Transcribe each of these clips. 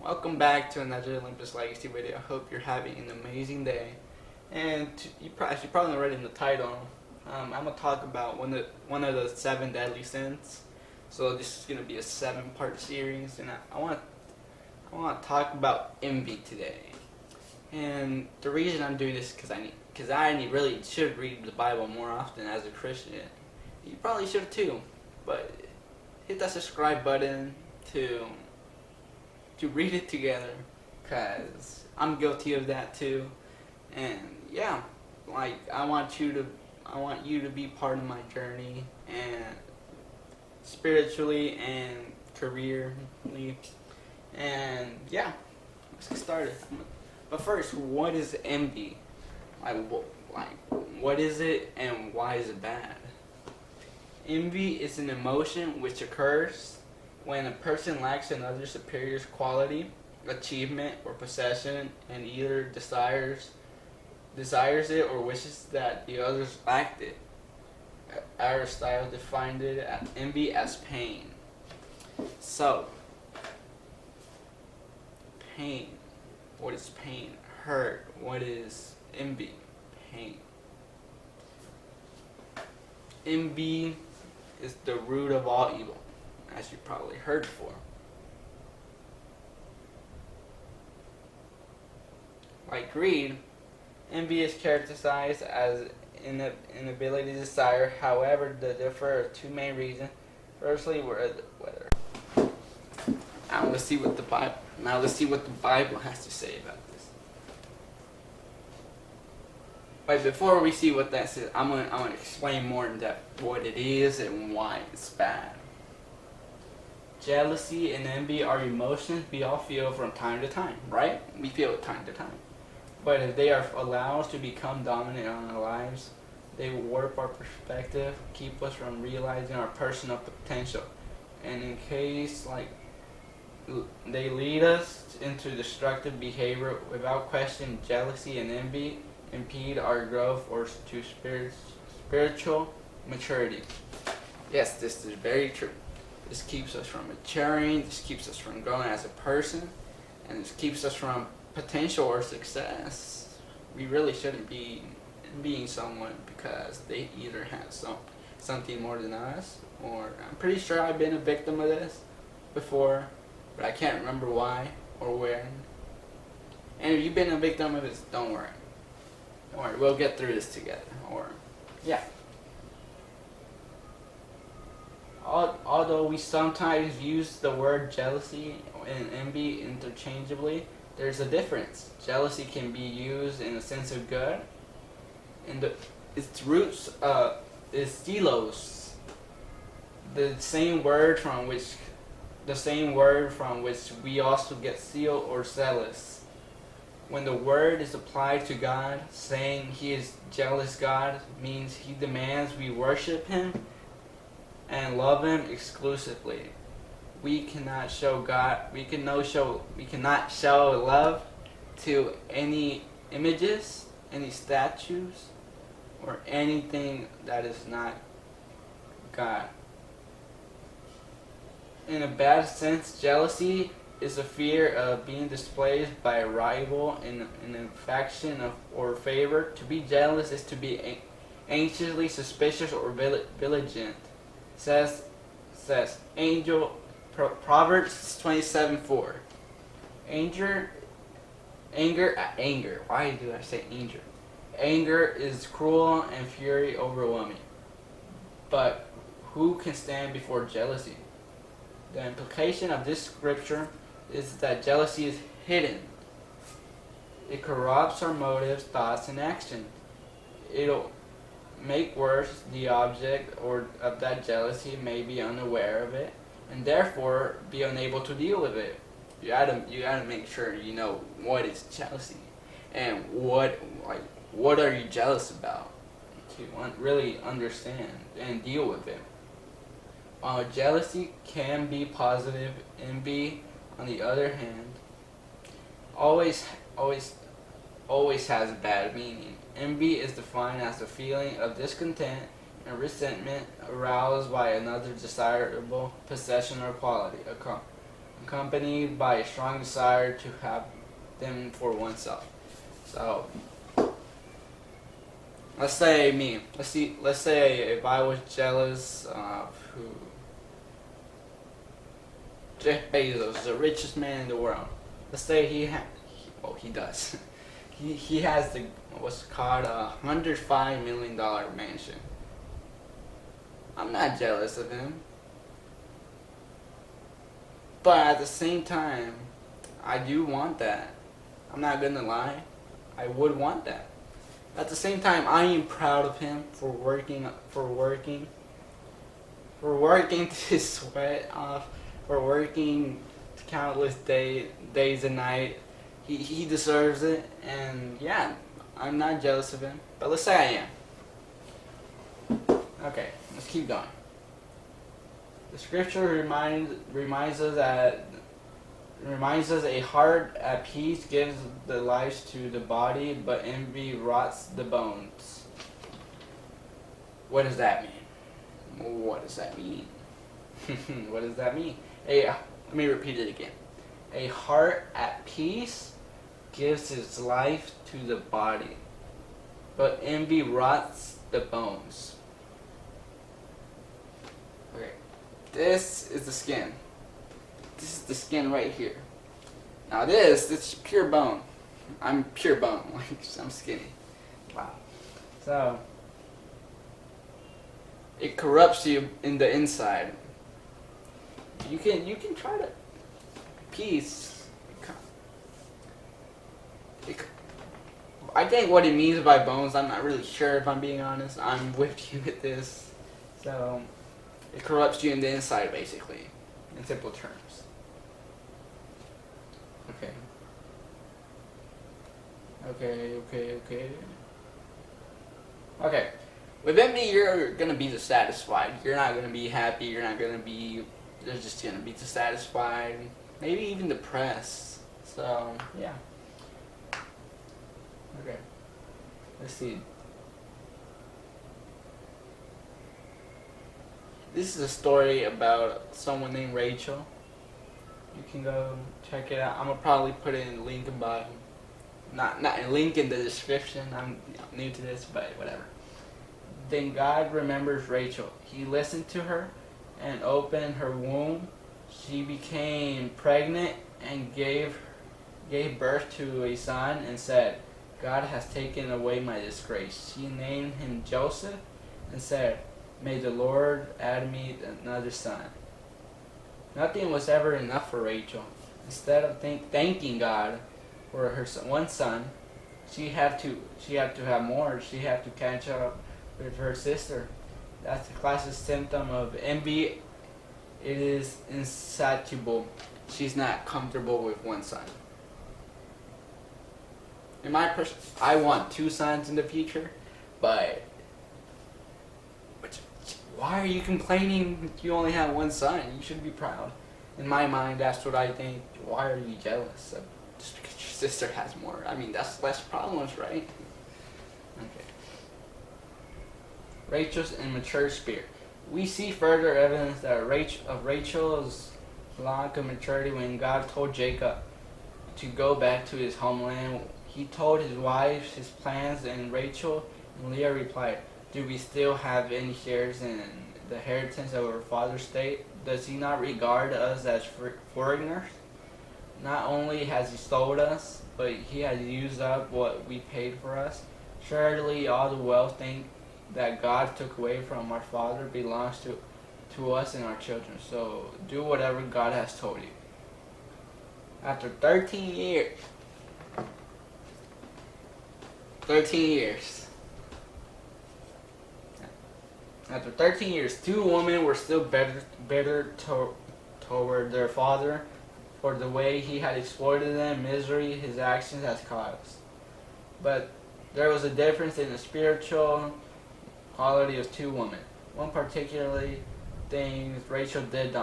Welcome back to another Olympus Legacy video. I hope you're having an amazing day. And as you probably read in the title, I'm gonna talk about one of the 7 deadly sins. So this is gonna be a 7-part series, and I want to talk about envy today. And the reason I'm doing this because I really should read the Bible more often as a Christian. You probably should too, but hit that subscribe button to read it together, because I'm guilty of that too. And yeah, I want you to be part of my journey, and spiritually and careerly. And yeah, let's get started. But first, what is envy? What is it, and why is it bad? Envy is an emotion which occurs when a person lacks another superior's quality, achievement, or possession, and either desires it or wishes that the others lacked it. Aristotle defined envy as pain. So, pain. What is pain? Hurt. What is envy? Pain. Envy is the root of all evil, as you probably heard before. Like greed, envy is characterized as inability to desire. However, there are two main reasons. Firstly, whether let's see what the Bible has to say about this. But before we see what that says, I'm gonna explain more in depth what it is and why it's bad. Jealousy and envy are emotions we all feel from time to time, right? We feel it time to time. But if they are allowed to become dominant on our lives, they will warp our perspective, keep us from realizing our personal potential. And in case they lead us into destructive behavior, without question, jealousy and envy impede our growth or to spiritual maturity. Yes, this is very true. This keeps us from maturing, this keeps us from growing as a person, and this keeps us from potential or success. We really shouldn't be envying someone because they either have something more than us, or I'm pretty sure I've been a victim of this before, but I can't remember why or when. And if you've been a victim of this, don't worry. Don't worry, we'll get through this together. Yeah. Although we sometimes use the word jealousy and envy interchangeably, there's a difference. Jealousy can be used in a sense of good, and its roots is stelos, the same word from which we also get zeal or zealous. When the word is applied to God, saying He is jealous God means He demands we worship Him and love Him exclusively. We cannot show love to any images, any statues, or anything that is not God. In a bad sense, jealousy is a fear of being displayed by a rival in an faction or favor. To be jealous is to be anxiously suspicious or vigilant. Says Proverbs 27:4. Anger. Why do I say anger? Anger is cruel and fury overwhelming. But who can stand before jealousy? The implication of this scripture is that jealousy is hidden. It corrupts our motives, thoughts, and action. It'll make worse the object of that jealousy may be unaware of it, and therefore be unable to deal with it. You gotta make sure you know what is jealousy, and what are you jealous about, to really understand and deal with it. While jealousy can be positive, envy, on the other hand, always has bad meaning. Envy is defined as a feeling of discontent and resentment aroused by another desirable possession or quality. accompanied by a strong desire to have them for oneself. So, let's say me. Let's say if I was jealous of who Jeff Bezos, the richest man in the world. Let's say he does. he has the what's called $105 million mansion. I'm not jealous of him, but at the same time, I do want that. I'm not gonna lie, I would want that. At the same time, I am proud of him for working to sweat off, for working countless days and night. He deserves it, and yeah, I'm not jealous of him. But let's say I am. Okay, let's keep going. The scripture reminds us a heart at peace gives the life to the body, but envy rots the bones. What does that mean? What does that mean? What does that mean? Let me repeat it again. A heart at peace gives its life to the body, but envy rots the bones. Okay, this is the skin. This is the skin right here. Now this pure bone. I'm pure bone. Like I'm skinny. Wow. So it corrupts you in the inside. You can try to peace. I think what it means by bones, I'm not really sure if I'm being honest. I'm with you with this. So it corrupts you in the inside, basically, in simple terms. Okay. With envy, you're gonna be dissatisfied. You're not gonna be happy. You're just gonna be dissatisfied. Maybe even depressed. So yeah. Okay. Let's see. This is a story about someone named Rachel. You can go check it out. I'm gonna probably put it in the link in bio. Not a link in the description. I'm new to this, but whatever. Then God remembers Rachel. He listened to her and opened her womb. She became pregnant and gave birth to a son and said, God has taken away my disgrace. She named him Joseph and said, may the Lord add me another son. Nothing was ever enough for Rachel. Instead of thanking God for her one son, she had to have more. She had to catch up with her sister. That's the classic symptom of envy. It is insatiable. She's not comfortable with one son. In my I want 2 sons in the future, but why are you complaining you only have 1 son? You should be proud. In my mind, that's what I think. Why are you jealous? Just because your sister has more. I mean, that's less problems, right? Okay. Rachel's immature spirit. We see further evidence that Rachel's lack of maturity when God told Jacob to go back to his homeland. He told his wife his plans, and Rachel and Leah replied, do we still have any shares in the inheritance of our father's state? Does he not regard us as foreigners? Not only has he sold us, but he has used up what we paid for us. Surely all the wealth that God took away from our father belongs to us and our children. So do whatever God has told you. After 13 years. 13 years. After 13 years, 2 women were still bitter toward their father for the way he had exploited them, misery his actions has caused. But there was a difference in the spiritual quality of 2 women. One particularly thing Rachel did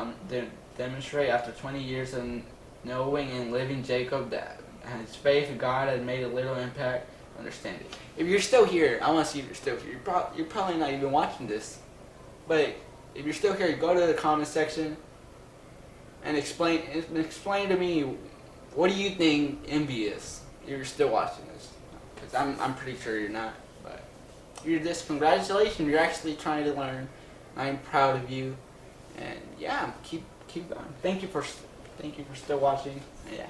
demonstrate after 20 years of knowing and living Jacob that his faith in God had made a little impact. Understand it. If you're still here, I want to see if you're still here. You're probably not even watching this. But if you're still here, go to the comment section and explain to me, what do you think envy is? You're still watching this, because I'm pretty sure you're not. But you're this. Congratulations, you're actually trying to learn. I'm proud of you, and yeah, keep going. Thank you for still watching. Yeah.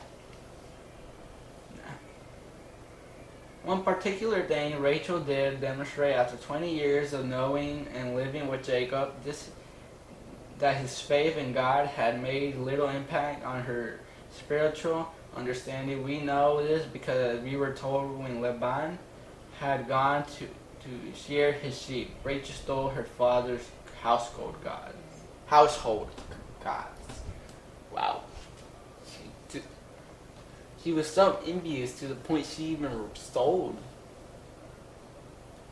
One particular thing Rachel did demonstrate after 20 years of knowing and living with Jacob, that his faith in God had made little impact on her spiritual understanding. We know this because we were told when Laban had gone to shear his sheep, Rachel stole her father's household gods. Wow. She was so envious to the point she even stole.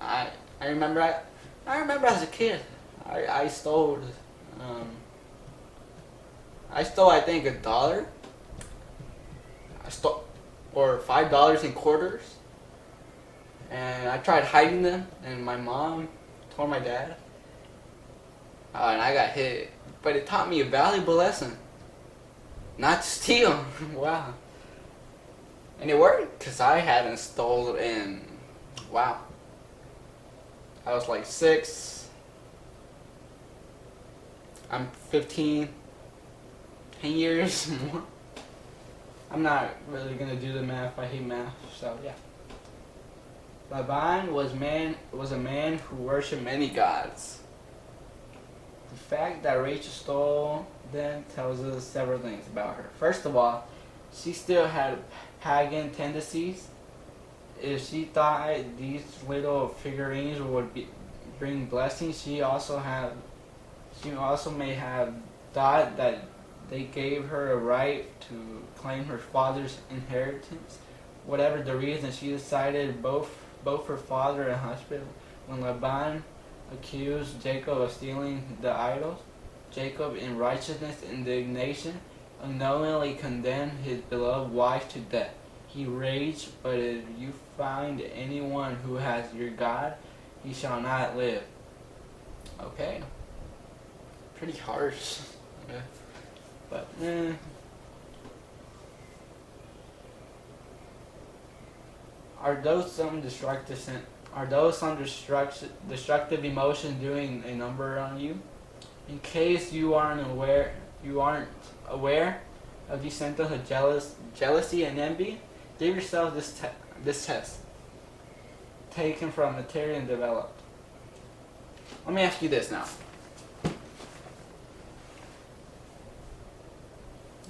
I remember as a kid, I stole. I stole, I think, $1. I stole, or $5 in quarters, and I tried hiding them. And my mom told my dad, and I got hit. But it taught me a valuable lesson: not to steal. Wow. And it worked, because I hadn't stolen in, wow, I was like 6, I'm 15, 10 years more. I'm not really going to do the math, I hate math, so yeah. Laban was a man who worshipped many gods. The fact that Rachel stole them tells us several things about her. First of all, she still had pagan tendencies. If she thought these little figurines would bring blessings, she also may have thought that they gave her a right to claim her father's inheritance. Whatever the reason, she decided both her father and husband. When Laban accused Jacob of stealing the idols, Jacob, in righteousness and indignation, unknowingly condemned his beloved wife to death. He raged, but if you find anyone who has your God, he shall not live. Okay. Pretty harsh. Okay. But, Are those some destructive emotions doing a number on you? In case you aren't aware of these symptoms of jealousy and envy, give yourself this test, taken from material and developed. Let me ask you this now.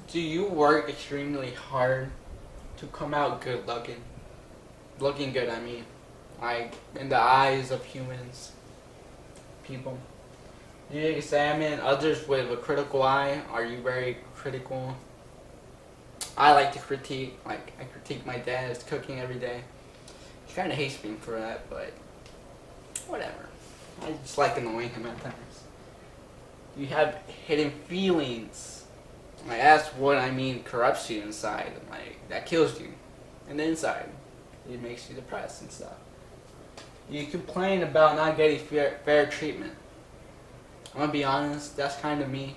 Do you work extremely hard to come out good looking? Looking good, I mean. Like, in the eyes of people. Do you examine others with a critical eye? Are you very critical? I like to critique. Like, I critique my dad's cooking every day. He kind of hates me for that, but whatever. I just like annoying him at times. You have hidden feelings. Like, that's what I mean, corrupts you inside. Like, that kills you. And the inside, it makes you depressed and stuff. You complain about not getting fair treatment. I'm gonna be honest, that's kind of me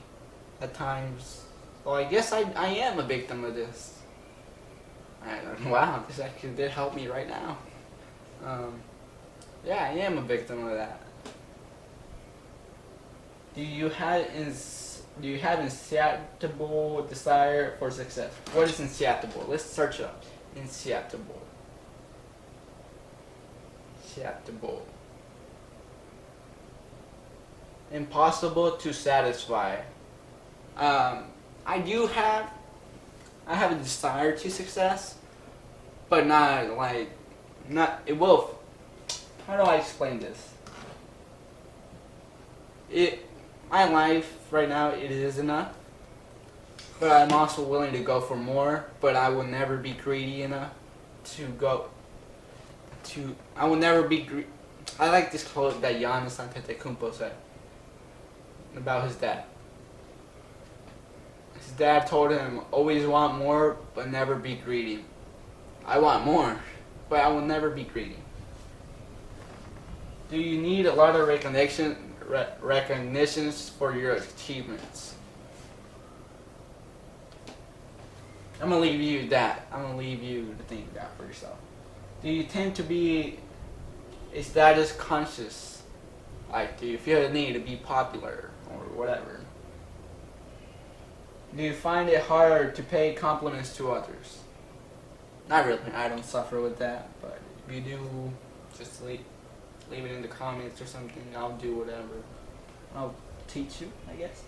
at times. Well, I guess I am a victim of this. Wow, this actually did help me right now. Yeah, I am a victim of that. Do you have insatiable desire for success? What is insatiable? Let's search it up. Insatiable. Insatiable. Impossible to satisfy. I have a desire to success, but it will. How do I explain this? My life right now, it is enough, but I'm also willing to go for more, but I will never be greedy enough I will never be greedy. I like this quote that Giannis Antetokounmpo said about his dad. His dad told him, always want more, but never be greedy. I want more, but I will never be greedy. Do you need a lot of recognitions for your achievements? I'm gonna leave you that. I'm gonna leave you to think that for yourself. Do you tend to be status conscious? Like, do you feel the need to be popular or whatever? Do you find it hard to pay compliments to others? Not really. I don't suffer with that. But if you do, just leave it in the comments or something. I'll do whatever. I'll teach you, I guess.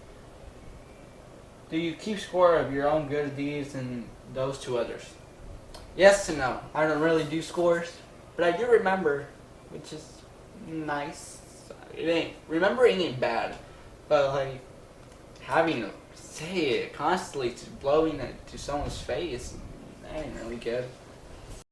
Do you keep score of your own good deeds and those to others? Yes and no. I don't really do scores, but I do remember, which is nice. Remembering ain't bad, but like having to say it constantly, to blowing it to someone's face, that ain't really good.